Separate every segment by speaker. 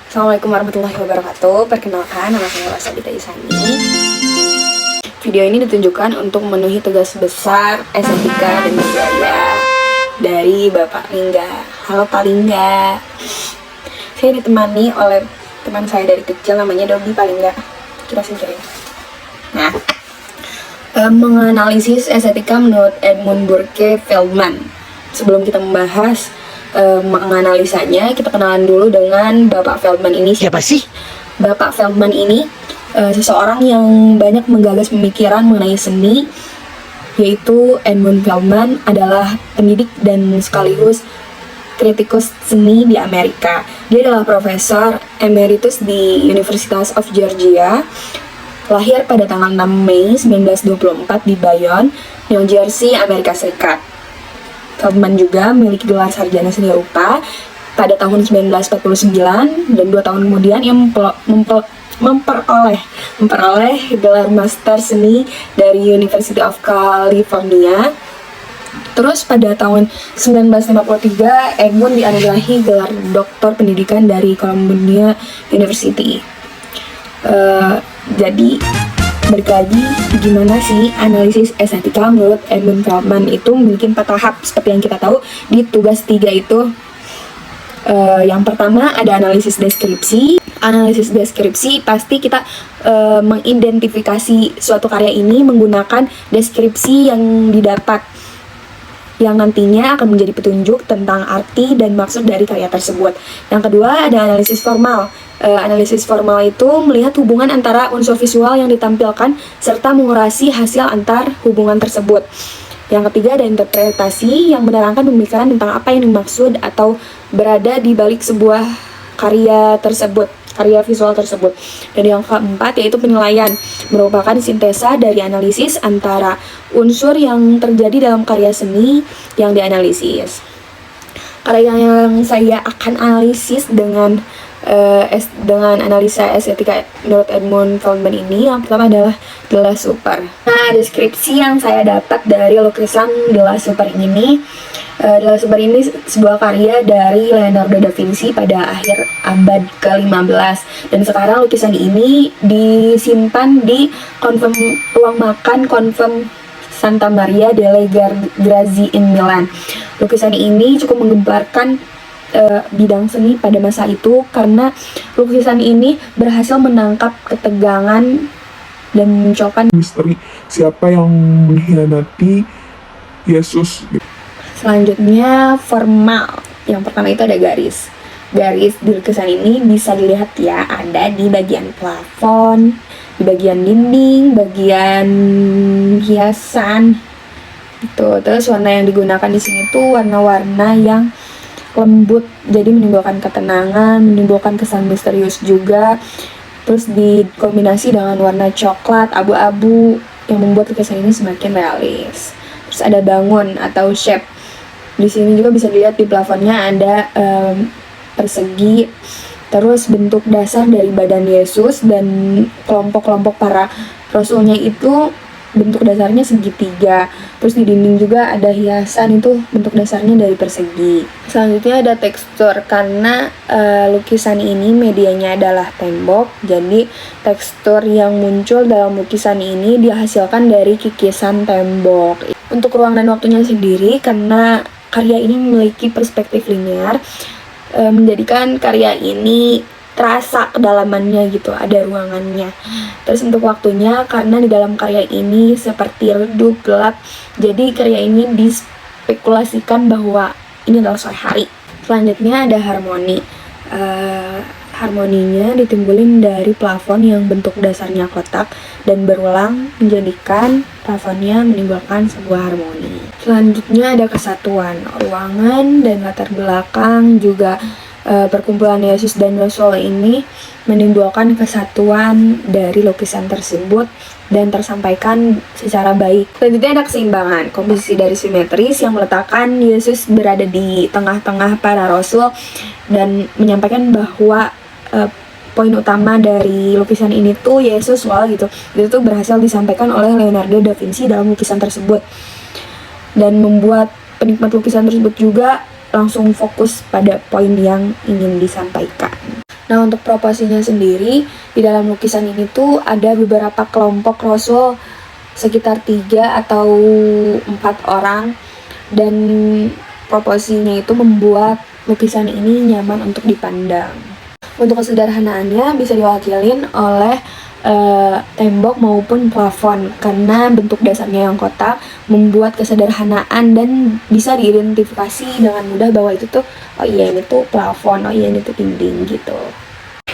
Speaker 1: Assalamualaikum warahmatullahi wabarakatuh. Perkenalkan, nama saya Wasabita Isani. Video ini ditunjukkan untuk memenuhi tugas besar estetika dan budaya dari Bapak Lingga. Halo Pak Lingga. Saya ditemani oleh teman saya dari kecil, namanya Dobby Pak Lingga. Kita singkirin. Nah, menganalisis estetika menurut Edmund Burke Feldman. Sebelum kita membahas menganalisanya, kita kenalan dulu dengan Bapak Feldman ini.
Speaker 2: Siapa sih?
Speaker 1: Bapak Feldman ini seseorang yang banyak menggagas pemikiran mengenai seni, yaitu Edmund Feldman adalah pendidik dan sekaligus kritikus seni di Amerika. Dia adalah profesor emeritus di University of Georgia. Lahir pada tanggal 6 Mei 1924 di Bayonne, New Jersey, Amerika Serikat. Feldman juga memiliki gelar sarjana seni rupa pada tahun 1949, dan 2 tahun kemudian ia memperoleh gelar master seni dari University of California. Terus pada tahun 1953 Edmund dianugerahi gelar doktor pendidikan dari Columbia University. Jadi balik lagi, gimana sih analisis estetika menurut Edmund Feldman itu memiliki 4 tahap seperti yang kita tahu di tugas 3 itu. Yang pertama ada analisis deskripsi. Analisis deskripsi pasti kita mengidentifikasi suatu karya ini menggunakan deskripsi yang didapat, yang nantinya akan menjadi petunjuk tentang arti dan maksud dari karya tersebut. Yang kedua ada analisis formal. Analisis formal itu melihat hubungan antara unsur visual yang ditampilkan serta mengurasi hasil antar hubungan tersebut. Yang ketiga ada interpretasi yang menerangkan pemikiran tentang apa yang dimaksud atau berada di balik sebuah karya tersebut, karya visual tersebut. Dan yang keempat yaitu penilaian, merupakan sintesa dari analisis antara unsur yang terjadi dalam karya seni yang dianalisis. Karya yang saya akan analisis dengan analisa estetika menurut Edmund Feldman ini, yang pertama adalah The Last Supper. Nah, deskripsi yang saya dapat dari lukisan The Last Supper ini, The Last Supper ini sebuah karya dari Leonardo da Vinci pada akhir abad ke-15, dan sekarang lukisan ini disimpan di ruang makan konvent Santa Maria delle Grazie in Milan. Lukisan ini cukup menggemparkan bidang seni pada masa itu karena lukisan ini berhasil menangkap ketegangan dan memunculkan
Speaker 3: misteri siapa yang mengkhianati Yesus.
Speaker 1: Selanjutnya formal. Yang pertama itu ada garis. Garis di lukisan ini bisa dilihat ya, ada di bagian plafon, di bagian dinding, bagian hiasan. Itu terus warna yang digunakan di sini tuh warna-warna yang lembut, jadi menimbulkan ketenangan, menimbulkan kesan misterius juga. Terus dikombinasi dengan warna coklat, abu-abu yang membuat lukisan ini semakin realis. Terus ada bangun atau shape. Di sini juga bisa dilihat di plafonnya ada persegi. Terus bentuk dasar dari badan Yesus dan kelompok-kelompok para rasulnya itu bentuk dasarnya segitiga. Terus di dinding juga ada hiasan, itu bentuk dasarnya dari persegi. Selanjutnya ada tekstur, karena lukisan ini medianya adalah tembok, jadi tekstur yang muncul dalam lukisan ini dihasilkan dari kikisan tembok. Untuk ruang dan waktunya sendiri, karena karya ini memiliki perspektif linear, menjadikan karya ini terasa kedalamannya gitu, ada ruangannya. Terus untuk waktunya, karena di dalam karya ini seperti redup, gelap, jadi karya ini dispekulasikan bahwa ini adalah sore hari. Selanjutnya ada harmoni. Harmoninya ditimbulin dari plafon yang bentuk dasarnya kotak dan berulang menjadikan plafonnya menimbulkan sebuah harmoni. Selanjutnya ada kesatuan. Ruangan dan latar belakang juga perkumpulan Yesus dan Rasul ini menimbulkan kesatuan dari lukisan tersebut dan tersampaikan secara baik. Selanjutnya ada keseimbangan, komposisi dari simetris yang meletakkan Yesus berada di tengah-tengah para rasul dan menyampaikan bahwa poin utama dari lukisan ini tuh Yesus gitu. Itu tuh berhasil disampaikan oleh Leonardo da Vinci dalam lukisan tersebut, dan membuat penikmat lukisan tersebut juga langsung fokus pada poin yang ingin disampaikan. Nah, untuk proporsinya sendiri, di dalam lukisan ini tuh ada beberapa kelompok rasul sekitar 3 atau 4 orang, dan proporsinya itu membuat lukisan ini nyaman untuk dipandang. Untuk kesederhanaannya bisa diwakilin oleh tembok maupun plafon, karena bentuk dasarnya yang kotak membuat kesederhanaan dan bisa diidentifikasi dengan mudah bahwa itu tuh oh iya ini tuh plafon, oh iya ini tuh dinding gitu.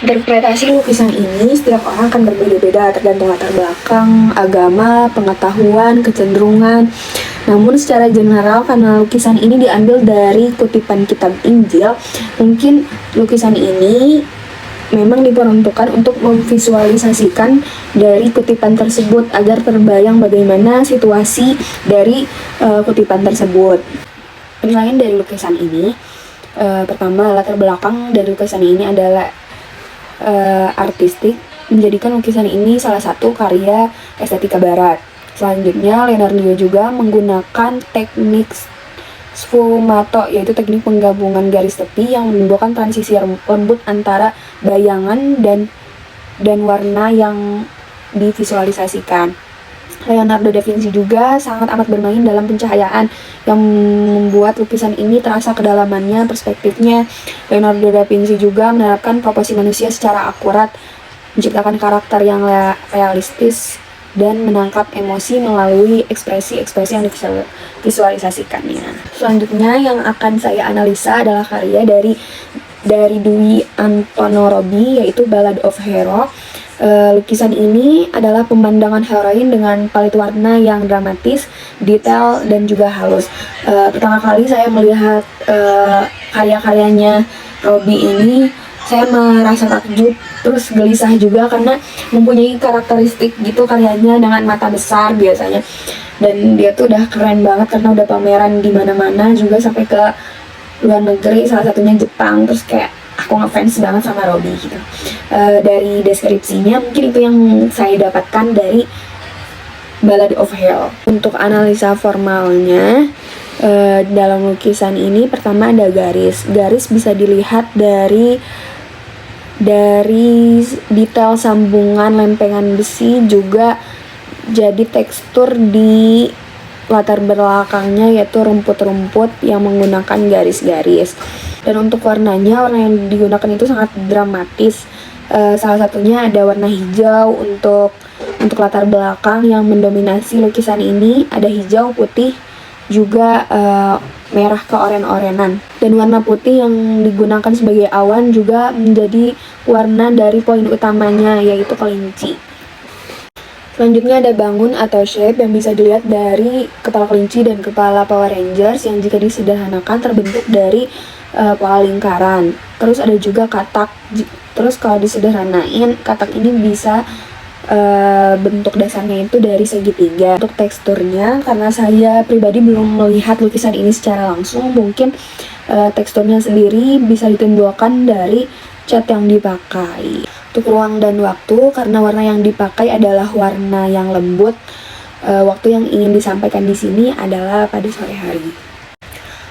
Speaker 1: Interpretasi lukisan ini setiap orang kan berbeda-beda tergantung latar belakang, agama, pengetahuan, kecenderungan. Namun secara general karena lukisan ini diambil dari kutipan kitab Injil, mungkin lukisan ini memang diperuntukkan untuk memvisualisasikan dari kutipan tersebut agar terbayang bagaimana situasi dari kutipan tersebut. Penilaian dari lukisan ini, pertama latar belakang dari lukisan ini adalah artistik, menjadikan lukisan ini salah satu karya estetika barat. Selanjutnya Leonardo juga menggunakan teknik sfumato, yaitu teknik penggabungan garis tepi yang menimbulkan transisi lembut antara bayangan dan warna yang divisualisasikan. Leonardo da Vinci juga sangat amat bermain dalam pencahayaan yang membuat lukisan ini terasa kedalamannya, perspektifnya. Leonardo da Vinci juga menerapkan proporsi manusia secara akurat, menciptakan karakter yang realistis dan menangkap emosi melalui ekspresi-ekspresi yang divisualisasikannya. Selanjutnya yang akan saya analisa adalah karya dari Dwi Antonio Robbi, yaitu Ballad of Hero. Lukisan ini adalah pemandangan heroin dengan palet warna yang dramatis, detail, dan juga halus. Pertama kali saya melihat karya-karyanya Robbi ini, saya merasa takjub, terus gelisah juga karena mempunyai karakteristik gitu karyanya dengan mata besar biasanya. Dan dia tuh udah keren banget karena udah pameran di mana-mana juga sampai ke luar negeri, salah satunya Jepang. Terus kayak aku ngefans banget sama Robbi gitu. Dari deskripsinya mungkin itu yang saya dapatkan dari Ballad of Hell. Untuk analisa formalnya, dalam lukisan ini pertama ada garis. Garis bisa dilihat dari detail sambungan lempengan besi, juga jadi tekstur di latar belakangnya yaitu rumput-rumput yang menggunakan garis-garis. Dan untuk warnanya, warna yang digunakan itu sangat dramatis. Salah satunya ada warna hijau untuk latar belakang yang mendominasi lukisan ini. Ada hijau, putih, juga merah keoren-orenan. Dan warna putih yang digunakan sebagai awan juga menjadi warna dari poin utamanya, yaitu kelinci. Selanjutnya ada bangun atau shape yang bisa dilihat dari kepala kelinci dan kepala Power Rangers yang jika disederhanakan terbentuk dari pola lingkaran. Terus ada juga katak. Terus kalau disederhanain, katak ini bisa bentuk dasarnya itu dari segitiga. Untuk teksturnya, karena saya pribadi belum melihat lukisan ini secara langsung, mungkin teksturnya sendiri bisa ditimbulkan dari cat yang dipakai. Untuk ruang dan waktu, karena warna yang dipakai adalah warna yang lembut, waktu yang ingin disampaikan di sini adalah pada sore hari.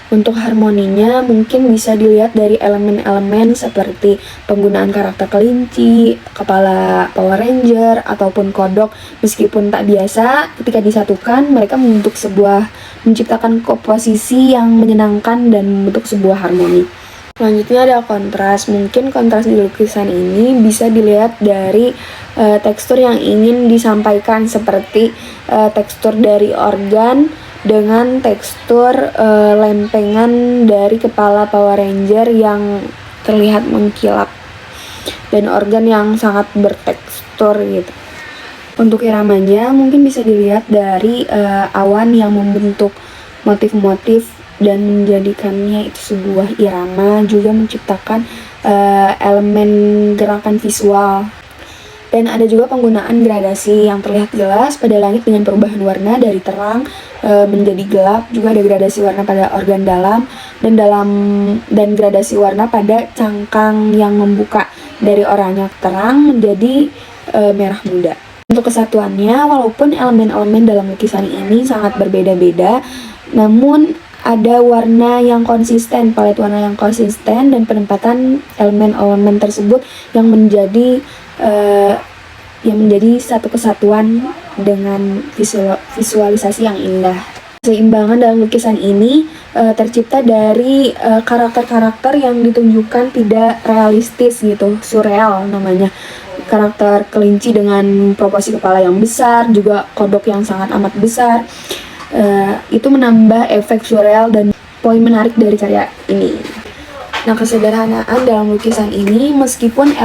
Speaker 1: Untuk harmoninya mungkin bisa dilihat dari elemen-elemen seperti penggunaan karakter kelinci, kepala Power Ranger, ataupun kodok. Meskipun tak biasa, ketika disatukan mereka menciptakan komposisi yang menyenangkan dan membentuk sebuah harmoni. Selanjutnya ada kontras. Mungkin kontras di lukisan ini bisa dilihat dari tekstur yang ingin disampaikan, seperti tekstur dari organ dengan tekstur lempengan dari kepala Power Ranger yang terlihat mengkilap, dan organ yang sangat bertekstur gitu. Untuk iramanya mungkin bisa dilihat dari awan yang membentuk motif-motif dan menjadikannya itu sebuah irama, juga menciptakan elemen gerakan visual. Dan ada juga penggunaan gradasi yang terlihat jelas pada langit dengan perubahan warna dari terang menjadi gelap. Juga ada gradasi warna pada organ dalam dan gradasi warna pada cangkang yang membuka dari oranye terang menjadi merah muda. Untuk kesatuannya, walaupun elemen-elemen dalam lukisan ini sangat berbeda-beda, namun ada warna yang konsisten, palet warna yang konsisten, dan penempatan elemen-elemen tersebut yang menjadi satu kesatuan dengan visualisasi yang indah. Keseimbangan dalam lukisan ini tercipta dari karakter-karakter yang ditunjukkan tidak realistis gitu, surreal namanya. Karakter kelinci dengan proporsi kepala yang besar, juga kodok yang sangat amat besar. Itu menambah efek surreal dan poin menarik dari karya ini. Nah, kesederhanaan dalam lukisan ini, meskipun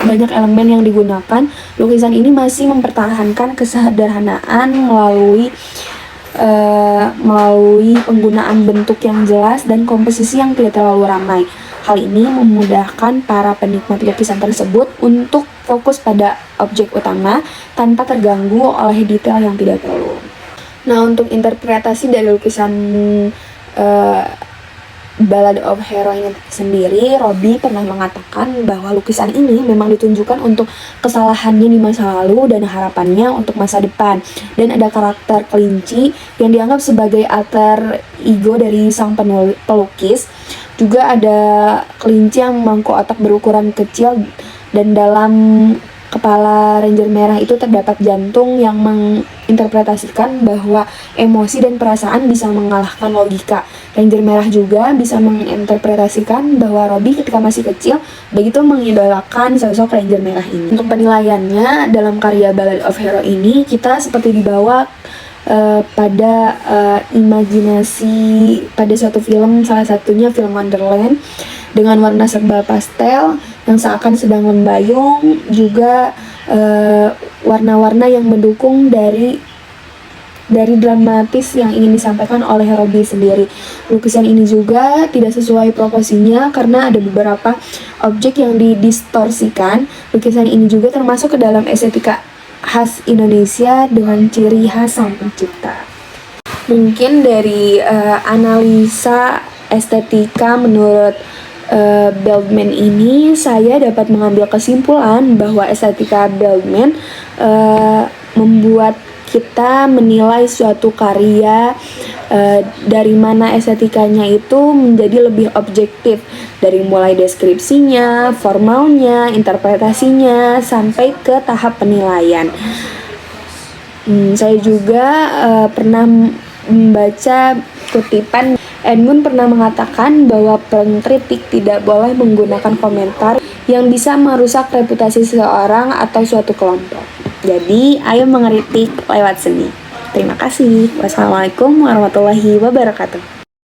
Speaker 1: banyak elemen yang digunakan, lukisan ini masih mempertahankan kesederhanaan melalui penggunaan bentuk yang jelas dan komposisi yang tidak terlalu ramai. Hal ini memudahkan para penikmat lukisan tersebut untuk fokus pada objek utama tanpa terganggu oleh detail yang tidak perlu. Nah, untuk interpretasi dari lukisan Ballad of Heroine sendiri, Robby pernah mengatakan bahwa lukisan ini memang ditunjukkan untuk kesalahannya di masa lalu dan harapannya untuk masa depan. Dan ada karakter kelinci yang dianggap sebagai alter ego dari sang pelukis. Juga ada kelinci yang memangku otak berukuran kecil, dan dalam kepala Ranger Merah itu terdapat jantung yang menginterpretasikan bahwa emosi dan perasaan bisa mengalahkan logika. Ranger Merah juga bisa menginterpretasikan bahwa Robby ketika masih kecil begitu mengidolakan sosok Ranger Merah ini. Untuk penilaiannya dalam karya Ballad of Hero ini, kita seperti dibawa pada imajinasi pada suatu film, salah satunya film Wonderland, dengan warna serba pastel yang seakan sedang membayung, juga warna-warna yang mendukung dari dramatis yang ingin disampaikan oleh Robby sendiri. Lukisan ini juga tidak sesuai proporsinya karena ada beberapa objek yang didistorsikan. Lukisan ini juga termasuk ke dalam estetika khas Indonesia dengan ciri khas sang pencipta. Mungkin dari analisa estetika menurut Beldman ini, saya dapat mengambil kesimpulan bahwa estetika Beldman membuat kita menilai suatu karya dari mana estetikanya itu menjadi lebih objektif, dari mulai deskripsinya, formalnya, interpretasinya, sampai ke tahap penilaian. Saya juga pernah membaca kutipan, Edmund pernah mengatakan bahwa pengkritik tidak boleh menggunakan komentar yang bisa merusak reputasi seseorang atau suatu kelompok. Jadi, ayo mengkritik lewat seni. Terima kasih. Wassalamualaikum warahmatullahi wabarakatuh.